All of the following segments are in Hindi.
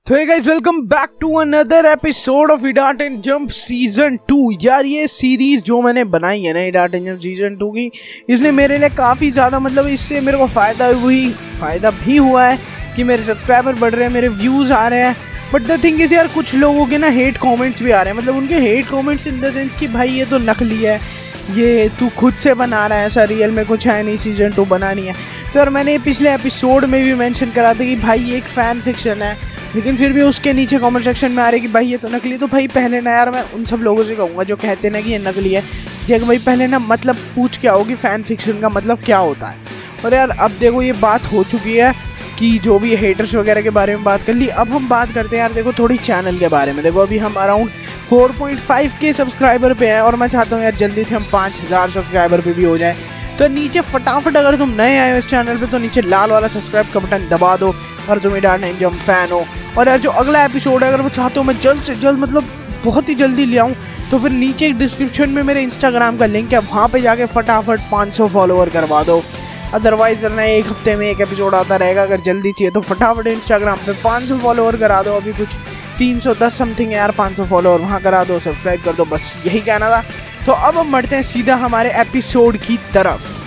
तो hey guys, welcome back to another episode of इडाट एंड जंप सीजन 2। यार ये सीरीज जो मैंने बनाई है ना इडाट एंड जंप सीजन 2 की, इसने मेरे लिए काफ़ी ज़्यादा इससे मेरे को फ़ायदा भी हुआ है कि मेरे सब्सक्राइबर बढ़ रहे हैं, मेरे व्यूज़ आ रहे हैं। बट द थिंग इज़ यार कुछ लोगों के ना हेट कॉमेंट्स भी आ रहे हैं, उनके hate comments in the sense कि भाई ये तो नकली है, ये तू खुद से बना रहा है, ऐसा रियल में कुछ है नहीं, सीजन 2 बनानी है। तो यार मैंने पिछले एपिसोड में भी मेंशन करा था कि भाई ये एक फ़ैन फिक्शन है, लेकिन फिर भी उसके नीचे कमेंट सेक्शन में आ रहे कि भाई ये तो नकली। तो भाई पहले ना यार मैं उन सब लोगों से कहूँगा जो कहते ना कि ये नकली है, जब भाई पहले ना मतलब पूछ क्या हो कि फ़ैन फिक्शन का मतलब क्या होता है। और यार अब देखो ये बात हो चुकी है कि जो भी हेटर्स वगैरह के बारे में बात कर ली, अब हम बात करते हैं यार देखो थोड़ी चैनल के बारे में। देखो अभी हम अराउंड 4.5K सब्सक्राइबर पे हैं और मैं चाहता हूँ यार जल्दी से हम 5000 सब्सक्राइबर पे भी हो जाए। तो नीचे फटाफट अगर तुम नए आए हो इस चैनल पे तो नीचे लाल वाला सब्सक्राइब का बटन दबा दो अगर तुम इडाट एंड जंप फैन हो। और यार जो अगला एपिसोड है अगर वो चाहते हो मैं जल्द से जल्द बहुत ही जल्दी ले आऊँ, तो फिर नीचे डिस्क्रिप्शन में मेरे इंस्टाग्राम का लिंक है, वहाँ पे जाके फटाफट 500 फॉलोवर करवा दो। अदरवाइज करना है एक हफ्ते में एक एपिसोड आता रहेगा, अगर जल्दी चाहिए तो फटाफट इंस्टाग्राम पे 500 फॉलोवर करा दो। अभी कुछ 310 समथिंग है यार 500 फॉलोवर, वहाँ करा दो, सब्सक्राइब कर दो, बस यही कहना था। तो अब हम बढ़ते हैं सीधा हमारे एपिसोड की तरफ।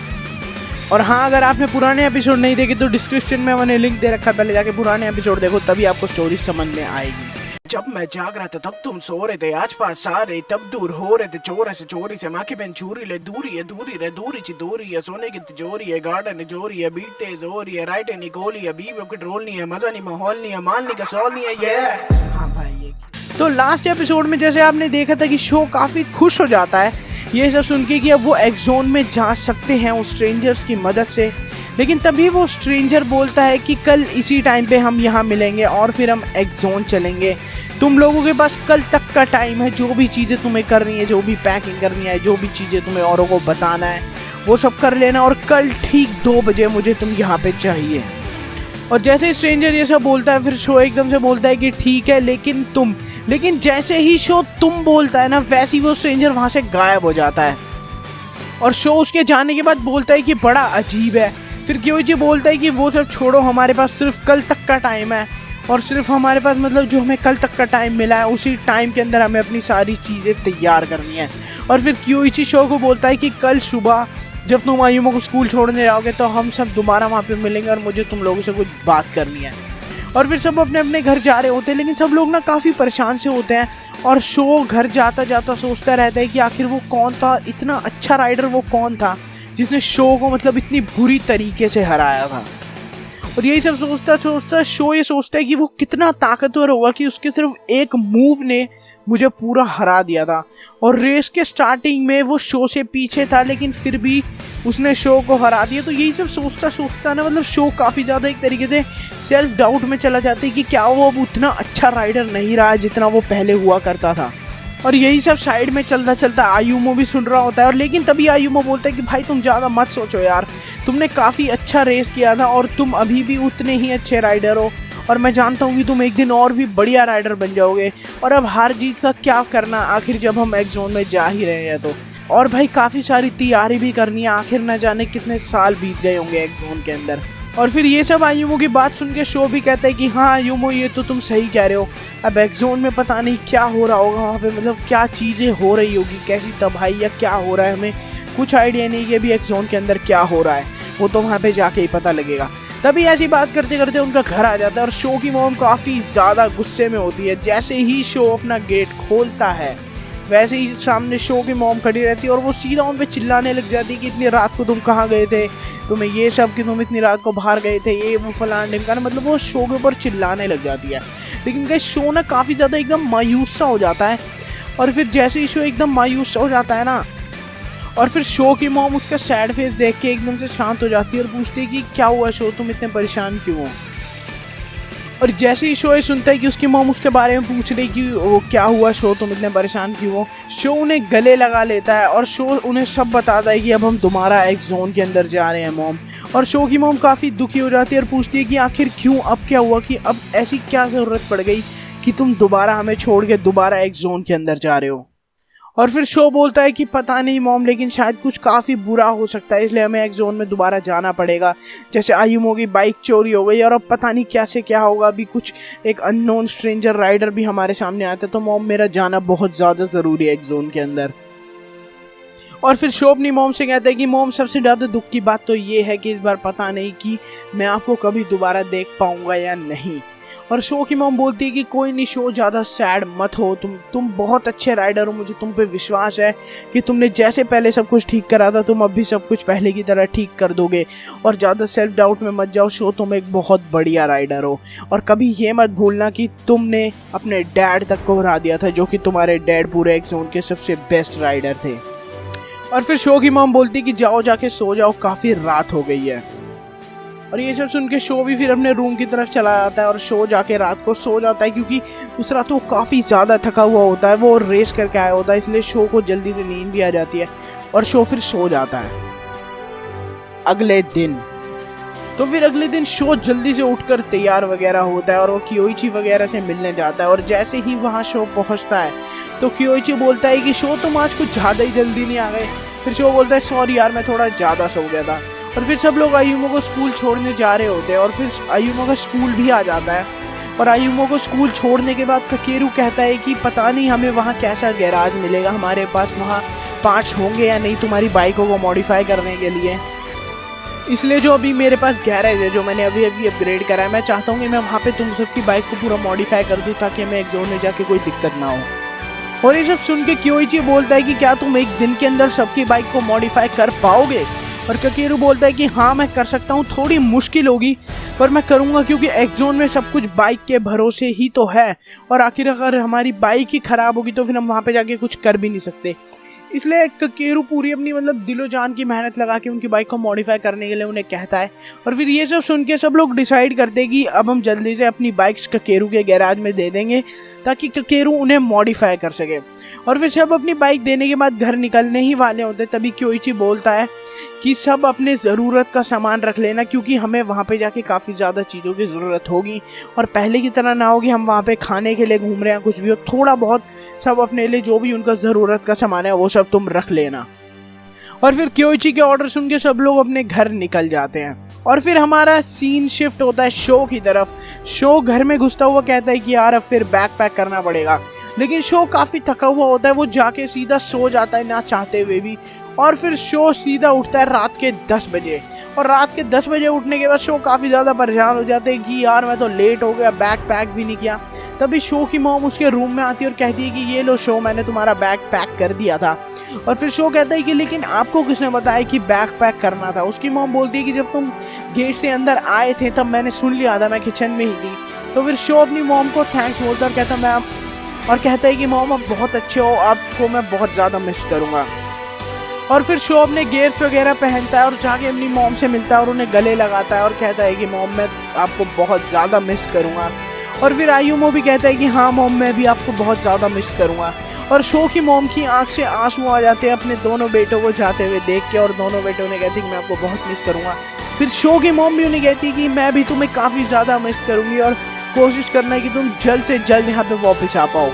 और हाँ, अगर आपने पुराने एपिसोड नहीं देखे तो डिस्क्रिप्शन में मैंने लिंक दे रखा है, पहले जाके पुराने एपिसोड देखो, तभी आपको स्टोरी समझ में आएगी। जब मैं जाग रहा था तब तुम सो रहे थे, आज पास सारे तब दूर हो रहे थे, चोरी से माँ की बहन चूरी ले, दूरी है दूरी है, सोने की तिजोरी है, गार्डन जोरी है, बीट तेज हो रही है, राइट है निकोली है, बीवी कंट्रोल नहीं है, मजा नहीं माहौल नहीं है, मालनी का सवाल नहीं है ये। हाँ भाई ये तो लास्ट एपिसोड में जैसे आपने देखा था कि शो काफी खुश हो जाता है ये सब सुन के कि अब वो एक्स जोन में जा सकते हैं उस स्ट्रेंजर्स की मदद से। लेकिन तभी वो स्ट्रेंजर बोलता है कि कल इसी टाइम पे हम यहाँ मिलेंगे और फिर हम एक्स जोन चलेंगे, तुम लोगों के पास कल तक का टाइम है, जो भी चीज़ें तुम्हें करनी है, जो भी पैकिंग करनी है, जो भी चीज़ें तुम्हें औरों को बताना है वो सब कर लेना, और कल ठीक 2 बजे मुझे तुम यहाँ पे चाहिए। और जैसे स्ट्रेंजर ये सब बोलता है फिर शो एकदम से बोलता है कि ठीक है लेकिन जैसे ही शो तुम बोलता है ना, वैसे ही वो स्ट्रेंजर वहाँ से गायब हो जाता है। और शो उसके जाने के बाद बोलता है कि बड़ा अजीब है। फिर क्योंकि बोलता है कि वो सब छोड़ो, हमारे पास सिर्फ कल तक का टाइम है, और सिर्फ हमारे पास जो हमें कल तक का टाइम मिला है उसी टाइम के अंदर हमें अपनी सारी चीज़ें तैयार करनी है। और फिर क्योंकि शो को बोलता है कि कल सुबह जब तुम आयुमो को स्कूल छोड़ने जाओगे तो हम सब दोबारा वहाँ पे मिलेंगे और मुझे तुम लोगों से कुछ बात करनी है। और फिर सब अपने अपने घर जा रहे होते हैं, लेकिन सब लोग ना काफ़ी परेशान से होते हैं। और शो घर जाता जाता सोचता रहता है कि आखिर वो कौन था, इतना अच्छा राइडर वो कौन था जिसने शो को इतनी बुरी तरीके से हराया था। और यही सब सोचता सोचता शो ये सोचता है कि वो कितना ताकतवर होगा कि उसके सिर्फ एक मूव ने मुझे पूरा हरा दिया था। और रेस के स्टार्टिंग में वो शो से पीछे था, लेकिन फिर भी उसने शो को हरा दिया। तो यही सब सोचता सोचता ना शो काफ़ी ज़्यादा एक तरीके से सेल्फ डाउट में चला जाता है कि क्या वो अब उतना अच्छा राइडर नहीं रहा है जितना वो पहले हुआ करता था। और यही सब साइड में चलता चलता आयुमो भी सुन रहा होता है। और लेकिन तभी आयुमो बोलता है कि भाई तुम ज़्यादा मत सोचो यार, तुमने काफ़ी अच्छा रेस किया था और तुम अभी भी उतने ही अच्छे राइडर हो, और मैं जानता हूँ कि तुम एक दिन और भी बढ़िया राइडर बन जाओगे। और अब हार जीत का क्या करना, आखिर जब हम एक्स जोन में जा ही रहे हैं तो। और भाई काफ़ी सारी तैयारी भी करनी है, आखिर न जाने कितने साल बीत गए होंगे एक्स जोन के अंदर। और फिर ये सब आयुमो की बात सुन के शो भी कहता है कि हाँ आयुमो ये तो तुम सही कह रहे हो, अब एक्स जोन में पता नहीं क्या हो रहा होगा वहाँ पे, क्या चीज़ें हो रही होगी, कैसी तबाही या क्या हो रहा है, हमें कुछ आइडिया नहीं कि अभी एक्स जोन के अंदर क्या हो रहा है, वो तो वहाँ पे जाके ही पता लगेगा। तभी ऐसी बात करते करते उनका घर आ जाता है और शो की मॉम काफ़ी ज़्यादा गुस्से में होती है। जैसे ही शो अपना गेट खोलता है वैसे ही सामने शो की मॉम खड़ी रहती है और वो सीधा उन पे चिल्लाने लग जाती है कि इतनी रात को तुम कहाँ गए थे, तुम्हें ये सब कि तुम इतनी रात को बाहर गए थे, ये वो फलान ढिमकाना, वो शो के ऊपर चिल्लाने लग जाती है। लेकिन क्या शो ना काफ़ी ज़्यादा एकदम मायूस सा हो जाता है। और फिर जैसे ही शो एकदम मायूस सा हो जाता है ना, और फिर शो की मॉम उसका सैड फेस देख के एकदम से शांत हो जाती है और पूछती है कि क्या हुआ शो, तुम इतने परेशान क्यों हो। और जैसे ही शो ये सुनता है कि उसकी मॉम उसके बारे में पूछ रही कि वो क्या हुआ शो, तुम इतने परेशान क्यों हो, शो उन्हें गले लगा लेता है और शो उन्हें सब बताता है कि अब हम तुम्हारा एक्स जोन के अंदर जा रहे हैं मॉम। और शो की मॉम काफ़ी दुखी हो जाती है और पूछती है कि आखिर क्यों, अब क्या हुआ, कि अब ऐसी क्या ज़रूरत पड़ गई कि तुम दोबारा हमें छोड़ के दोबारा एक्स जोन के अंदर जा रहे हो। और फिर शो बोलता है कि पता नहीं मॉम, लेकिन शायद कुछ काफ़ी बुरा हो सकता है, इसलिए हमें एक्स जोन में दोबारा जाना पड़ेगा। जैसे आयुमो की बाइक चोरी हो गई और अब पता नहीं कैसे क्या होगा, अभी कुछ एक अननोन स्ट्रेंजर राइडर भी हमारे सामने आता है, तो मॉम मेरा जाना बहुत ज़्यादा ज़रूरी है एक्स जोन के अंदर। और फिर शो अपनी मॉम से कहता है कि मॉम, सबसे ज़्यादा दुख की बात तो ये है कि इस बार पता नहीं कि मैं आपको कभी दोबारा देख पाऊँगा या नहीं। और शो की मॉम बोलती है कि कोई नहीं शो, ज़्यादा सैड मत हो, तुम बहुत अच्छे राइडर हो, मुझे तुम पे विश्वास है कि तुमने जैसे पहले सब कुछ ठीक करा था तुम अब भी सब कुछ पहले की तरह ठीक कर दोगे। और ज़्यादा सेल्फ डाउट में मत जाओ शो, तुम एक बहुत बढ़िया राइडर हो। और कभी ये मत भूलना कि तुमने अपने डैड तक को हरा दिया था, जो कि तुम्हारे डैड पूरे एक्स जोन के सबसे बेस्ट राइडर थे। और फिर शो की मॉम बोलती कि जाओ जाके सो जाओ, काफ़ी रात हो गई है। और ये सब सुन के शो भी फिर अपने रूम की तरफ चला जाता है और शो जाके रात को सो जाता है, क्योंकि उस रात वो काफ़ी ज़्यादा थका हुआ होता है, वो रेस करके आया होता है, इसलिए शो को जल्दी से नींद भी आ जाती है और शो फिर सो जाता है। अगले दिन शो जल्दी से उठकर तैयार वगैरह होता है और वो कियोइची वगैरह से मिलने जाता है। और जैसे ही वहाँ शो पहुँचता है तो कियोइची बोलता है कि शो, तुम आज कुछ ज़्यादा ही जल्दी नहीं आ गए। फिर शो बोलता है सॉरी यार, मैं थोड़ा ज़्यादा सो गया था। और फिर सब लोग आयुमो को स्कूल छोड़ने जा रहे होते हैं और फिर आयुमो का स्कूल भी आ जाता है। और आयुमो को स्कूल छोड़ने के बाद ककेरू कहता है कि पता नहीं हमें वहाँ कैसा गैराज मिलेगा, हमारे पास वहाँ पार्ट्स होंगे या नहीं तुम्हारी बाइकों को मॉडिफाई करने के लिए, इसलिए जो अभी मेरे पास गैरेज है जो मैंने अभी अपग्रेड करा है, मैं चाहता हूँ कि मैं वहाँ पे तुम सबकी बाइक को पूरा मॉडिफाई कर दूँ ताकि हमें एक जोन में जाके कोई दिक्कत ना हो। और ये सब सुन के कियोइची बोलता है कि क्या तुम एक दिन के अंदर सबकी बाइक को मॉडिफाई कर पाओगे? और ककेरू बोलता है कि हाँ मैं कर सकता हूँ, थोड़ी मुश्किल होगी पर मैं करूँगा, क्योंकि एक्स जोन में सब कुछ बाइक के भरोसे ही तो है। और आखिर अगर हमारी बाइक ही ख़राब होगी तो फिर हम वहाँ पे जाके कुछ कर भी नहीं सकते। इसलिए ककेरू पूरी अपनी मतलब दिलो जान की मेहनत लगा के उनकी बाइक को मॉडिफाई करने के लिए उन्हें कहता है। और फिर ये सब सुन के सब लोग डिसाइड करते हैं कि अब हम जल्दी से अपनी बाइक्स ककेरू के गैराज में दे देंगे ताकि ककेरू उन्हें मॉडिफाई कर सके। और फिर सब अपनी बाइक देने के बाद घर निकलने ही वाले होते तभी कियोइची बोलता है कि सब अपने ज़रूरत का सामान रख लेना, क्योंकि हमें वहाँ पे जाके काफ़ी ज़्यादा चीज़ों की ज़रूरत होगी और पहले की तरह ना होगी हम वहाँ पे खाने के लिए घूम रहे हैं कुछ भी हो, थोड़ा बहुत सब अपने लिए जो भी उनका ज़रूरत का सामान है वो सब तुम रख लेना। और फिर कियोइची के ऑर्डर सुन के सब लोग अपने घर निकल जाते हैं। और फिर हमारा सीन शिफ्ट होता है शो की तरफ। शो घर में घुसता हुआ कहता है कि यार अब फिर बैग पैक करना पड़ेगा, लेकिन शो काफ़ी थका हुआ होता है, वो जाके सीधा सो जाता है ना चाहते हुए भी। और फिर शो सीधा उठता है रात के 10 बजे। और रात के 10 बजे उठने के बाद शो काफ़ी ज़्यादा परेशान हो जाते हैं कि यार मैं तो लेट हो गया, बैग पैक भी नहीं किया। तभी शो की मॉम उसके रूम में आती है और कहती है कि ये लो शो, मैंने तुम्हारा बैग पैक कर दिया था। और फिर शो कहता है कि लेकिन आपको किसने बताया कि बैग पैक करना था? उसकी मॉम बोलती है कि जब तुम गेट से अंदर आए थे तब मैंने सुन लिया था, मैं किचन में ही थी। तो फिर शो अपनी मॉम को थैंक्स बोलता है और कहता है कि मॉम आप बहुत अच्छे हो, आपको मैं बहुत ज़्यादा मिस करूँगा। और फिर शो अपने गियर्स वगैरह पहनता है और जाके अपनी मॉम से मिलता है और उन्हें गले लगाता है और कहता है कि मॉम मैं आपको बहुत ज़्यादा मिस करूँगा। और फिर आयुमो भी कहता है कि हाँ मॉम मैं भी आपको बहुत ज़्यादा मिस करूँगा। और शो की मॉम की आंख से आंसू आ जाते हैं अपने दोनों बेटों को जाते हुए देख के, और दोनों बेटों उन्हें कहती कि मैं आपको बहुत मिस करूँगा। फिर शो की मॉम भी उन्हें कहती कि मैं भी तुम्हें काफ़ी ज़्यादा मिस करूँगी और कोशिश करना है कि तुम जल्द से जल्द यहाँ पे वापस आ पाओ।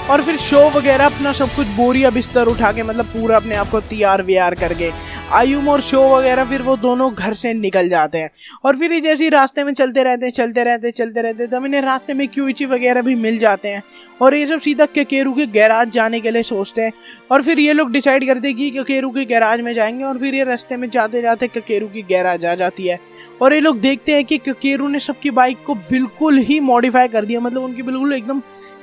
और फिर शो वगैरह अपना सब कुछ बोरिया बिस्तर उठा के मतलब पूरा अपने आप को तैयार व्यार करके आयुम और शो वगैरह फिर वो दोनों घर से निकल जाते हैं। और फिर ये जैसे ही रास्ते में चलते रहते तब इन्हें रास्ते में कियोइची वगैरह भी मिल जाते हैं और ये सब सीधा ककेरू के गैराज जाने के लिए सोचते हैं। और फिर ये लोग डिसाइड करते हैं कि ककेरू के गैराज में जाएंगे। और फिर ये रास्ते में जाते जाते ककेरू की गैराज आ जाती है और ये लोग देखते हैं कि ककेरू ने सबकी बाइक को बिल्कुल ही मॉडिफाई कर दिया, मतलब उनकी बिल्कुल एकदम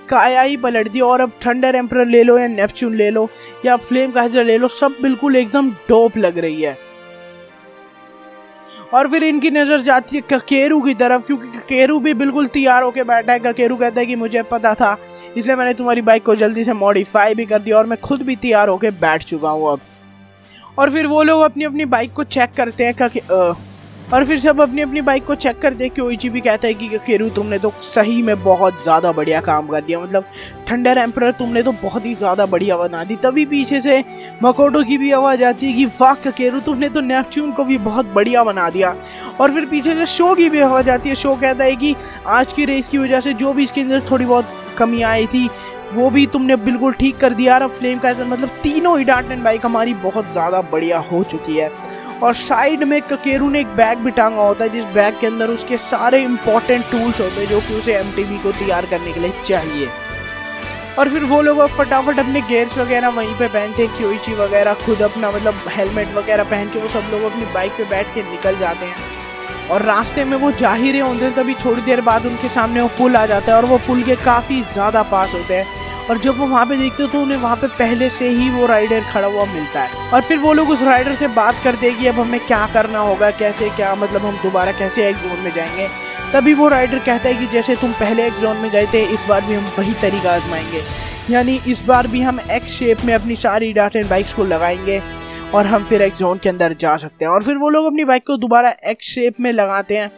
काया ही पलट दी। और अब थंडर एम्परर ले लो या नेपच्यून ले लो या फ्लेम काइजर ले लो, सब बिल्कुल एकदम डोप लग रही है। और फिर इनकी नज़र जाती है ककेरू की तरफ, क्योंकि ककेरू भी बिल्कुल तैयार होकर बैठा है। ककेरू कहता है कि मुझे पता था, इसलिए मैंने तुम्हारी बाइक को जल्दी से मॉडिफाई भी कर दिया और मैं खुद भी तैयार होकर बैठ चुका हूँ अब। और फिर वो लोग अपनी अपनी बाइक को चेक करते हैं और फिर सब अपनी अपनी बाइक को चेक कर दे। कियोइची भी कहता है कि ककेरू तुमने तो सही में बहुत ज़्यादा बढ़िया काम कर दिया, मतलब थंडर एम्परर तुमने तो बहुत ही ज़्यादा बढ़िया बना दी। तभी पीछे से मकोटो की भी आवाज़ आती है कि वाह ककेरू तुमने तो नेपच्यून को भी बहुत बढ़िया बना दिया। और फिर पीछे से शो की भी आवाज़ आती है। शो कहता है कि आज की रेस की वजह से जो भी इसके अंदर थोड़ी बहुत कमी आई थी वो भी तुमने बिल्कुल ठीक कर दिया यार। अब फ्लेम काइजर मतलब तीनों ही डार्टन बाइक हमारी बहुत ज़्यादा बढ़िया हो चुकी है। और साइड में ककेरू ने एक बैग भी टांगा होता है, जिस बैग के अंदर उसके सारे इंपॉर्टेंट टूल्स होते हैं जो कि उसे एमटीबी को तैयार करने के लिए चाहिए। और फिर वो लोग फटाफट अपने गेयर्स वगैरह वहीं पे पहनते हैं, क्योइची वगैरह खुद अपना मतलब हेलमेट वगैरह पहन के वो सब लोग अपनी बाइक पे बैठ के निकल जाते हैं। और रास्ते में वो जा ही रहे होते हैं तभी थोड़ी देर बाद उनके सामने वो पुल आ जाता है और वो पुल के काफ़ी ज़्यादा पास होते हैं। और जब वो वहाँ पे देखते हो तो उन्हें वहाँ पे पहले से ही वो राइडर खड़ा हुआ मिलता है। और फिर वो लोग उस राइडर से बात करते हैं कि अब हमें क्या करना होगा, कैसे क्या मतलब हम दोबारा कैसे एक जोन में जाएंगे। तभी वो राइडर कहता है कि जैसे तुम पहले एक जोन में गए थे इस बार भी हम वही तरीका आजमाएंगे, यानी इस बार भी हम एक्स शेप में अपनी सारी डार्टन बाइक्स को लगाएंगे और हम फिर एक्स जोन के अंदर जा सकते हैं। और फिर वो लोग अपनी बाइक को दोबारा एक्स शेप में लगाते हैं।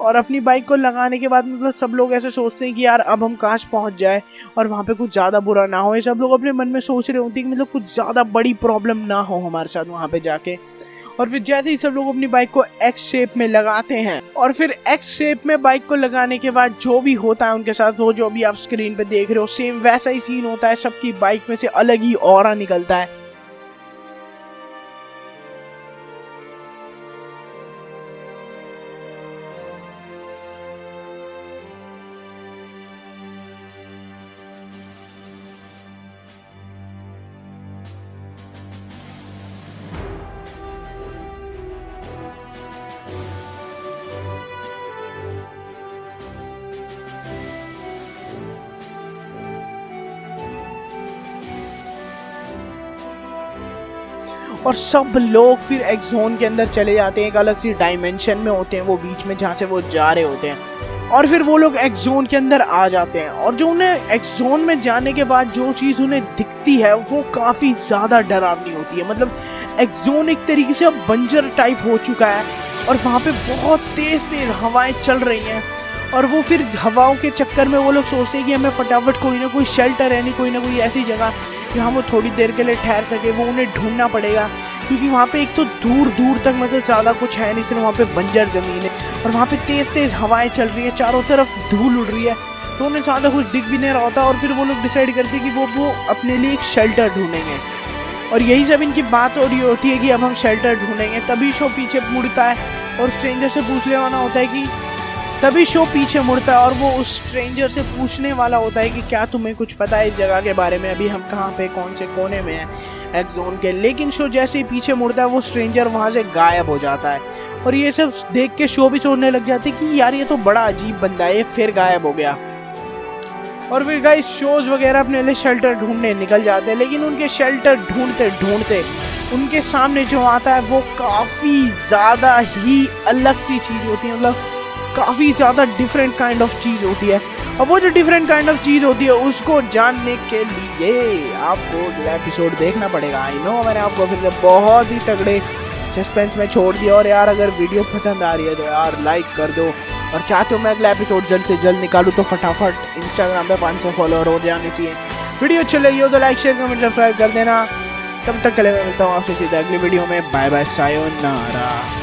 और अपनी बाइक को लगाने के बाद मतलब सब लोग ऐसे सोचते हैं कि यार अब हम काश पहुंच जाए और वहाँ पे कुछ ज़्यादा बुरा ना हो। ये सब लोग अपने मन में सोच रहे होते हैं कि मतलब कुछ ज़्यादा बड़ी प्रॉब्लम ना हो हमारे साथ वहाँ पे जाके। और फिर जैसे ही सब लोग अपनी बाइक को एक्स शेप में लगाते हैं और फिर एक्स शेप में बाइक को लगाने के बाद जो भी होता है उनके साथ, वो जो भी आप स्क्रीन पे देख रहे हो सेम वैसा ही सीन होता है। सबकी बाइक में से अलग ही ऑरा निकलता है। और सब लोग फिर एक जोन के अंदर चले जाते हैं, एक अलग सी डायमेंशन में होते हैं वो बीच में जहाँ से वो जा रहे होते हैं। और फिर वो लोग एक्स जोन के अंदर आ जाते हैं और जो उन्हें एक्स जोन में जाने के बाद जो चीज़ उन्हें दिखती है वो काफ़ी ज़्यादा डरावनी होती है। मतलब एक्स जोन एक तरीके से अब बंजर टाइप हो चुका है और वहाँ पे बहुत तेज़ तेज़ हवाएं चल रही हैं। और वो फिर हवाओं के चक्कर में वो लोग सोचते हैं कि हमें फटाफट कोई ना कोई शेल्टर है, नहीं कोई ना कोई ऐसी जगह जहाँ वो थोड़ी देर के लिए ठहर सके, वो उन्हें ढूंढना पड़ेगा। क्योंकि वहाँ पे एक तो दूर दूर तक मतलब ज़्यादा कुछ है नहीं, सिर्फ वहाँ पे बंजर ज़मीन है और वहाँ पे तेज़ तेज़ हवाएं चल रही है, चारों तरफ धूल उड़ रही है, तो उन्हें ज़्यादा कुछ दिख भी नहीं रहा होता। और फिर वो लोग डिसाइड करते हैं कि वो अपने लिए एक शेल्टर ढूंढेंगे। और यही सब इनकी बात हो रही होती है कि अब हम शेल्टर ढूंढेंगे। तभी शो पीछे मुड़ता है और स्ट्रेंजर से पूछने वाला होता है कि तभी शो पीछे मुड़ता है और वो उस स्ट्रेंजर से पूछने वाला होता है कि क्या तुम्हें कुछ पता है इस जगह के बारे में, अभी हम कहाँ पे कौन से कोने में हैं एक्स जोन के। लेकिन शो जैसे ही पीछे मुड़ता है वो स्ट्रेंजर वहाँ से गायब हो जाता है। और ये सब देख के शो भी सोचने लग जाते कि यार ये तो बड़ा अजीब बंदा है, फिर गायब हो गया। और फिर गाइस शोज वगैरह अपने लिए शेल्टर ढूंढने निकल जाते हैं, लेकिन उनके शेल्टर ढूंढते ढूंढते उनके सामने जो आता है वो काफ़ी ज़्यादा ही अलग सी चीज़ होती है। मतलब काफ़ी ज़्यादा डिफरेंट काइंड ऑफ चीज़ होती है। और वो जो डिफरेंट काइंड ऑफ चीज़ होती है उसको जानने के लिए आपको अगला एपिसोड देखना पड़ेगा। आई नो मैंने आपको फिर से बहुत ही तगड़े सस्पेंस में छोड़ दिया। और यार अगर वीडियो पसंद आ रही है तो यार लाइक कर दो, और चाहते हो मैं अगला एपिसोड जल्द से जल्द निकालूँ तो फटाफट इंस्टाग्राम पे 500 फॉलोअर हो जाने चाहिए। वीडियो अच्छी लगी हो तो लाइक शेयर कमेंट सब्सक्राइब कर देना। तब तक के लिए मैं मिलता हूँ आपसे सीधा अगली वीडियो में। Bye bye, sayonara.